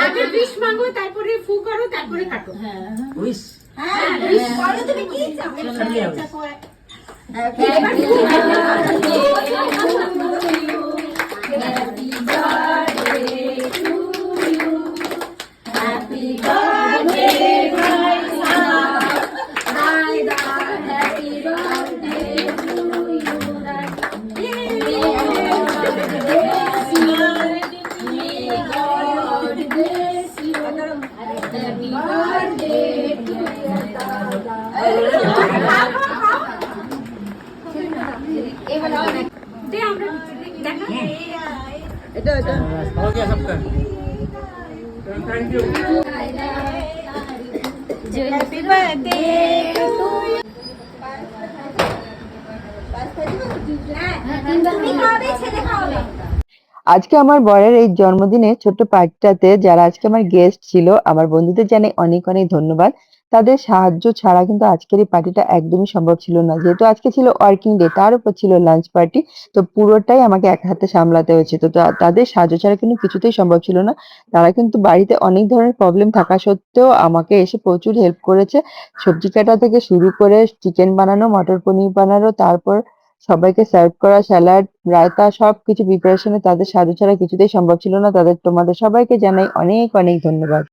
আগে উইশ মাগো, তারপরে ফু করো, তারপরে কাটো। হ্যাঁ উইশ হ্যাঁ উইশ করো, তুমি কি চাও? Happy birthday to you, happy birthday ভাইদা, happy birthday to you. Okay सबका thank you happy birthday to তুমি খাবে, ছেলে খাবে। আজকে আমার বরের এই জন্মদিনে ছোট্ট পার্টিটাতে যারা আজকে আমার গেস্ট ছিল, আমার বন্ধুদের জানাই অনেক অনেক ধন্যবাদ। তাদের সাহায্য ছাড়া কিন্তু আজকের এই পার্টিটা একদমই সম্ভব ছিল না। যেহেতু আজকে ছিল ওয়ার্কিং ডে, তার উপর ছিল লাঞ্চ পার্টি, তো পুরোটাই আমাকে এক হাতে সামলাতে হয়েছে। তো তাদের সাহায্য ছাড়া কিন্তু কিছুতেই সম্ভব ছিল না। তারা কিন্তু বাড়িতে অনেক ধরনের প্রবলেম থাকা সত্ত্বেও আমাকে এসে প্রচুর হেল্প করেছে। সবজি কাটা থেকে শুরু করে চিকেন বানানো, মটর পনির বানানো, তারপর সবাইকে সার্ভ করা, স্যালাড, রায়তা সবকিছু প্রিপারেশনে তাদের সাহায্য ছাড়া কিছুতেই সম্ভব ছিল না। তোমাদের সবাইকে জানাই অনেক অনেক ধন্যবাদ।